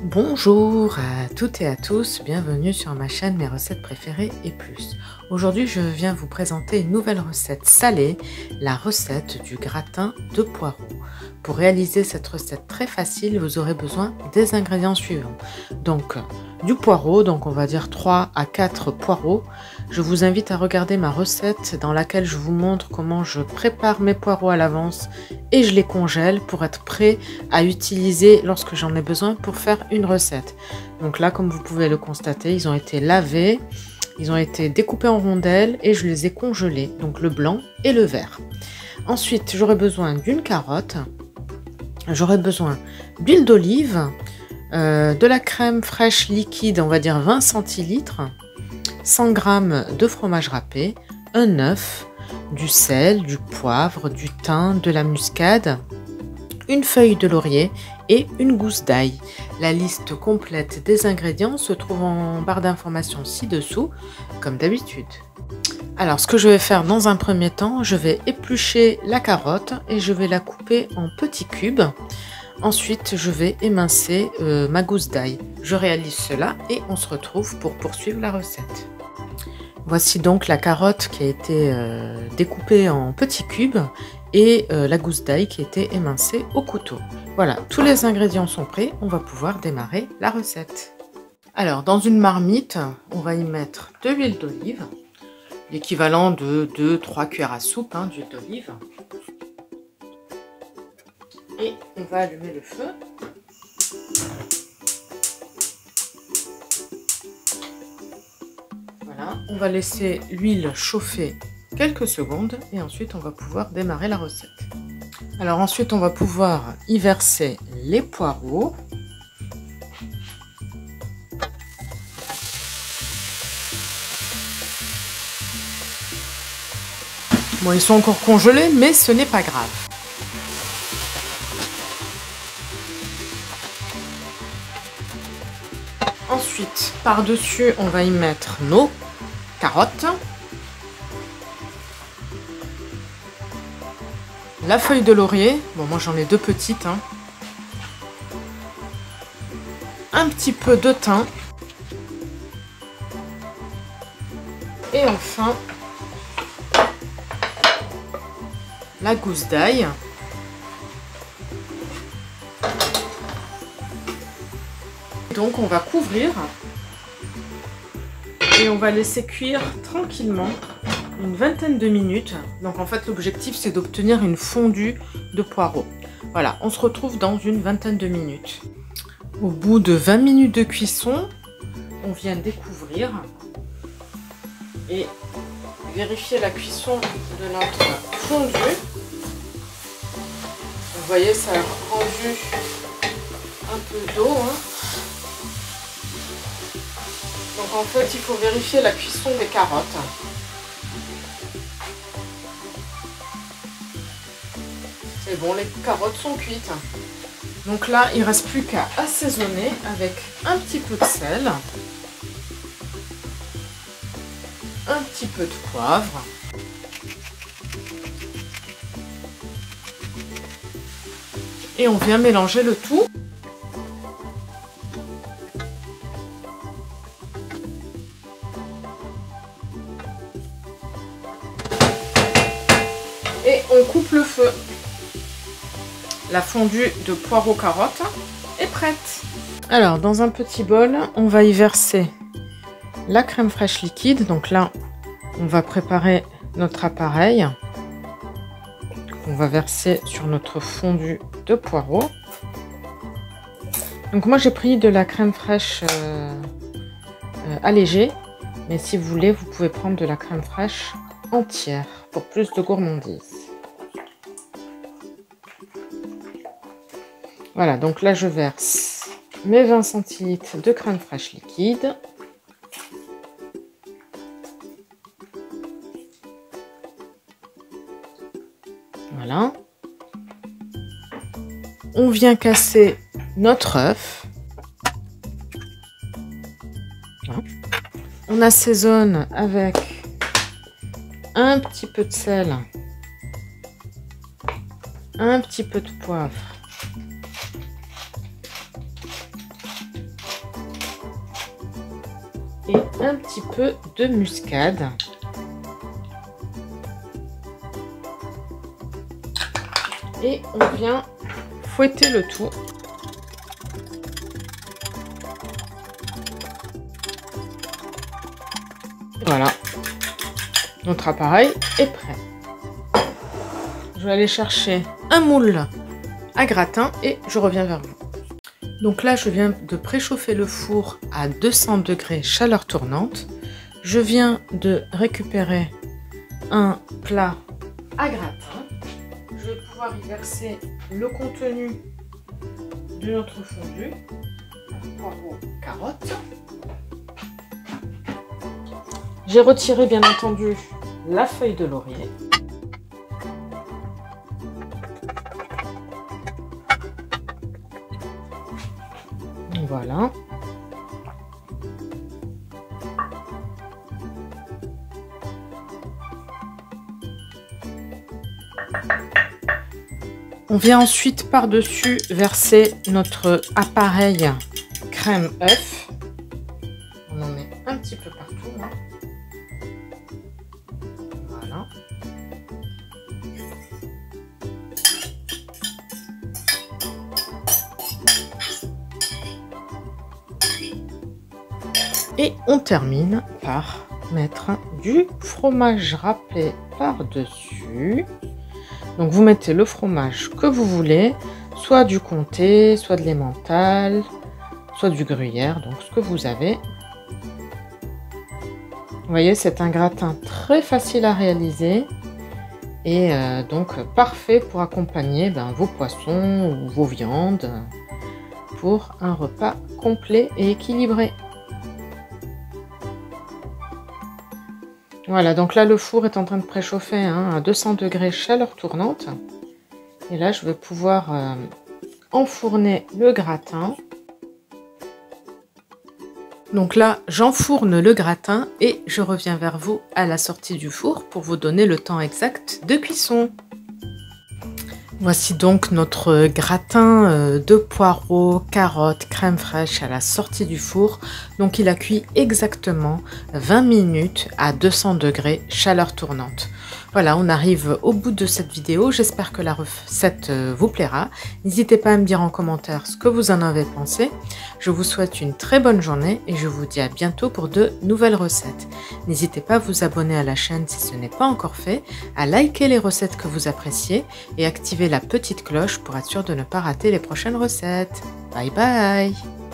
Bonjour à toutes et à tous, bienvenue sur ma chaîne Mes recettes préférées et plus. Aujourd'hui je viens vous présenter une nouvelle recette salée, la recette du gratin de poireaux. Pour réaliser cette recette très facile, vous aurez besoin des ingrédients suivants. Donc du poireau, donc on va dire 3 à 4 poireaux. Je vous invite à regarder ma recette dans laquelle je vous montre comment je prépare mes poireaux à l'avance et je les congèle pour être prêt à utiliser lorsque j'en ai besoin pour faire une recette. Donc là, comme vous pouvez le constater, ils ont été lavés, ils ont été découpés en rondelles et je les ai congelés, donc le blanc et le vert. Ensuite, j'aurai besoin d'une carotte, j'aurai besoin d'huile d'olive, de la crème fraîche liquide, on va dire 20 centilitres, 100 g de fromage râpé, un œuf, du sel, du poivre, du thym, de la muscade, une feuille de laurier et une gousse d'ail. La liste complète des ingrédients se trouve en barre d'informations ci-dessous, comme d'habitude. Alors, ce que je vais faire dans un premier temps, je vais éplucher la carotte et je vais la couper en petits cubes. Ensuite, je vais émincer ma gousse d'ail. Je réalise cela et on se retrouve pour poursuivre la recette. Voici donc la carotte qui a été découpée en petits cubes et la gousse d'ail qui a été émincée au couteau. Voilà, tous les ingrédients sont prêts, on va pouvoir démarrer la recette. Alors, dans une marmite, on va y mettre de l'huile d'olive, l'équivalent de 2-3 cuillères à soupe d'huile d'olive. Et on va allumer le feu. Voilà, on va laisser l'huile chauffer quelques secondes et ensuite on va pouvoir démarrer la recette. Alors ensuite on va pouvoir y verser les poireaux. Bon, ils sont encore congelés, mais ce n'est pas grave. Ensuite, par-dessus, on va y mettre nos carottes, la feuille de laurier, bon moi j'en ai deux petites, un petit peu de thym, et enfin la gousse d'ail. Donc on va couvrir et on va laisser cuire tranquillement une vingtaine de minutes. Donc en fait l'objectif c'est d'obtenir une fondue de poireaux. Voilà, on se retrouve dans une vingtaine de minutes. Au bout de 20 minutes de cuisson, on vient découvrir et vérifier la cuisson de notre fondue. Vous voyez, ça a rendu un peu d'eau. Donc en fait, il faut vérifier la cuisson des carottes. C'est bon, les carottes sont cuites. Donc là, il ne reste plus qu'à assaisonner avec un petit peu de sel, un petit peu de poivre, et on vient mélanger le tout. Et on coupe le feu. La fondue de poireaux carottes est prête. Alors, dans un petit bol, on va y verser la crème fraîche liquide. Donc là, on va préparer notre appareil. On va verser sur notre fondue de poireaux. Donc moi, j'ai pris de la crème fraîche allégée. Mais si vous voulez, vous pouvez prendre de la crème fraîche entière pour plus de gourmandise. Voilà, donc là je verse mes 20 centilitres de crème fraîche liquide. Voilà. On vient casser notre œuf. Voilà. On assaisonne avec un petit peu de sel, un petit peu de poivre et un petit peu de muscade. Et on vient fouetter le tout. Voilà, notre appareil est prêt. Je vais aller chercher un moule à gratin et je reviens vers vous. Donc là, je viens de préchauffer le four à 200 degrés chaleur tournante. Je viens de récupérer un plat à gratin. Je vais pouvoir y verser le contenu de notre fondu, poireaux, carottes. J'ai retiré bien entendu la feuille de laurier. Voilà. On vient ensuite par-dessus verser notre appareil crème œuf. On en met un petit peu partout là. Voilà. Et on termine par mettre du fromage râpé par-dessus. Donc vous mettez le fromage que vous voulez, soit du comté, soit de l'emmental, soit du gruyère, donc ce que vous avez. Vous voyez, c'est un gratin très facile à réaliser et donc parfait pour accompagner vos poissons ou vos viandes pour un repas complet et équilibré. Voilà, donc là le four est en train de préchauffer à 200 degrés chaleur tournante. Et là je vais pouvoir enfourner le gratin. Donc là j'enfourne le gratin et je reviens vers vous à la sortie du four pour vous donner le temps exact de cuisson. Voici donc notre gratin de poireaux, carottes, crème fraîche à la sortie du four. Donc il a cuit exactement 20 minutes à 200 degrés chaleur tournante. Voilà, on arrive au bout de cette vidéo. J'espère que la recette vous plaira. N'hésitez pas à me dire en commentaire ce que vous en avez pensé. Je vous souhaite une très bonne journée et je vous dis à bientôt pour de nouvelles recettes. N'hésitez pas à vous abonner à la chaîne si ce n'est pas encore fait, à liker les recettes que vous appréciez et activer la petite cloche pour être sûr de ne pas rater les prochaines recettes. Bye bye!